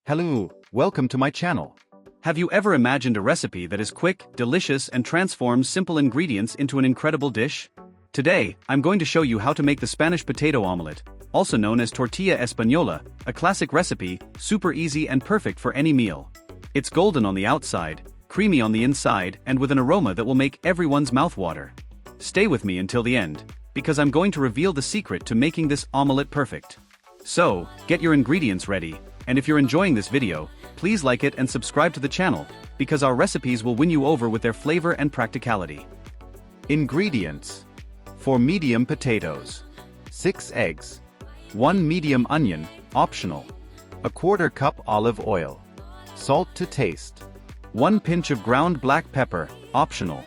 Hello, welcome to my channel. Have you ever imagined a recipe that is quick, delicious, and transforms simple ingredients into an incredible dish? Today, I'm going to show you how to make the Spanish potato omelette, also known as tortilla española, a classic recipe, super easy and perfect for any meal. It's golden on the outside, creamy on the inside, and with an aroma that will make everyone's mouth water. Stay with me until the end, because I'm going to reveal the secret to making this omelette perfect. So, get your ingredients ready, and if you're enjoying this video, please like it and subscribe to the channel, because our recipes will win you over with their flavor and practicality. Ingredients. For medium potatoes: 6 eggs, 1 medium onion, optional, 1/4 cup olive oil, salt to taste, 1 pinch of ground black pepper, optional.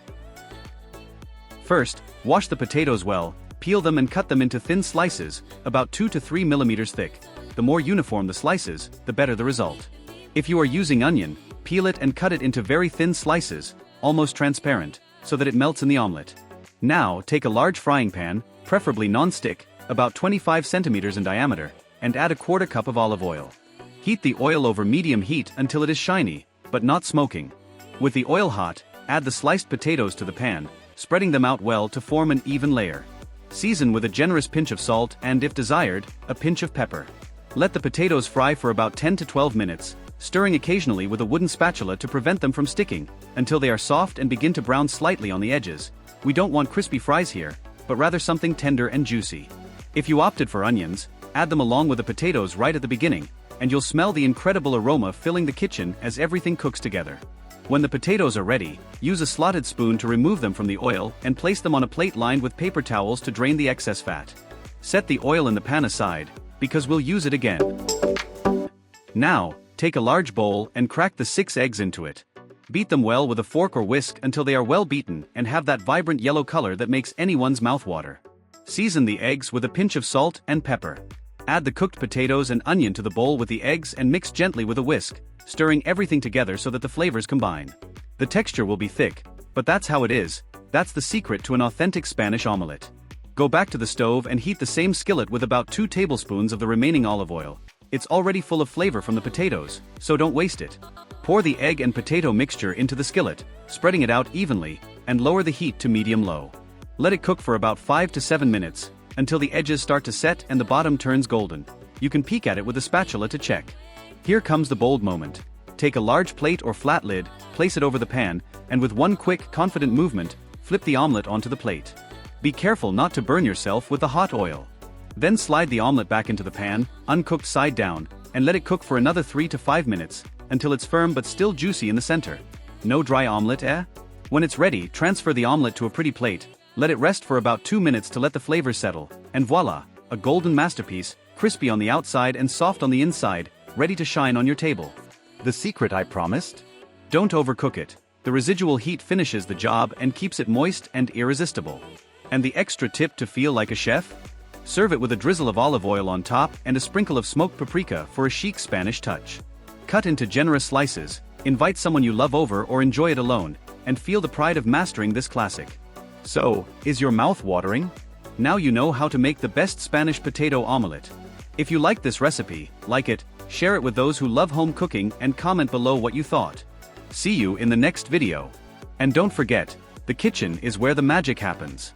First, wash the potatoes well, peel them and cut them into thin slices, about 2 to 3 millimeters thick. The more uniform the slices, the better the result. If you are using onion, peel it and cut it into very thin slices, almost transparent, so that it melts in the omelette. Now, take a large frying pan, preferably non-stick, about 25 centimeters in diameter, and add 1/4 cup of olive oil. Heat the oil over medium heat until it is shiny, but not smoking. With the oil hot, add the sliced potatoes to the pan, spreading them out well to form an even layer. Season with a generous pinch of salt and, if desired, a pinch of pepper. Let the potatoes fry for about 10 to 12 minutes, stirring occasionally with a wooden spatula to prevent them from sticking, until they are soft and begin to brown slightly on the edges. We don't want crispy fries here, but rather something tender and juicy. If you opted for onions, add them along with the potatoes right at the beginning, and you'll smell the incredible aroma filling the kitchen as everything cooks together. When the potatoes are ready, use a slotted spoon to remove them from the oil and place them on a plate lined with paper towels to drain the excess fat. Set the oil in the pan aside, because we'll use it again. Now, take a large bowl and crack the 6 eggs into it. Beat them well with a fork or whisk until they are well beaten and have that vibrant yellow color that makes anyone's mouth water. Season the eggs with a pinch of salt and pepper. Add the cooked potatoes and onion to the bowl with the eggs and mix gently with a whisk, stirring everything together so that the flavors combine. The texture will be thick, but that's how it is. That's the secret to an authentic Spanish omelette. Go back to the stove and heat the same skillet with about 2 tablespoons of the remaining olive oil. It's already full of flavor from the potatoes, so don't waste it. Pour the egg and potato mixture into the skillet, spreading it out evenly, and lower the heat to medium-low. Let it cook for about 5 to 7 minutes, until the edges start to set and the bottom turns golden. You can peek at it with a spatula to check. Here comes the bold moment. Take a large plate or flat lid, place it over the pan, and with one quick, confident movement, flip the omelette onto the plate. Be careful not to burn yourself with the hot oil. Then slide the omelette back into the pan, uncooked side down, and let it cook for another 3 to 5 minutes, until it's firm but still juicy in the center. No dry omelette, eh? When it's ready, transfer the omelette to a pretty plate, let it rest for about 2 minutes to let the flavors settle, and voila, a golden masterpiece, crispy on the outside and soft on the inside, ready to shine on your table. The secret I promised? Don't overcook it. The residual heat finishes the job and keeps it moist and irresistible. And the extra tip to feel like a chef? Serve it with a drizzle of olive oil on top and a sprinkle of smoked paprika for a chic Spanish touch. Cut into generous slices, invite someone you love over or enjoy it alone, and feel the pride of mastering this classic. So, is your mouth watering? Now you know how to make the best Spanish potato omelette. If you like this recipe, like it, share it with those who love home cooking and comment below what you thought. See you in the next video. And don't forget, the kitchen is where the magic happens.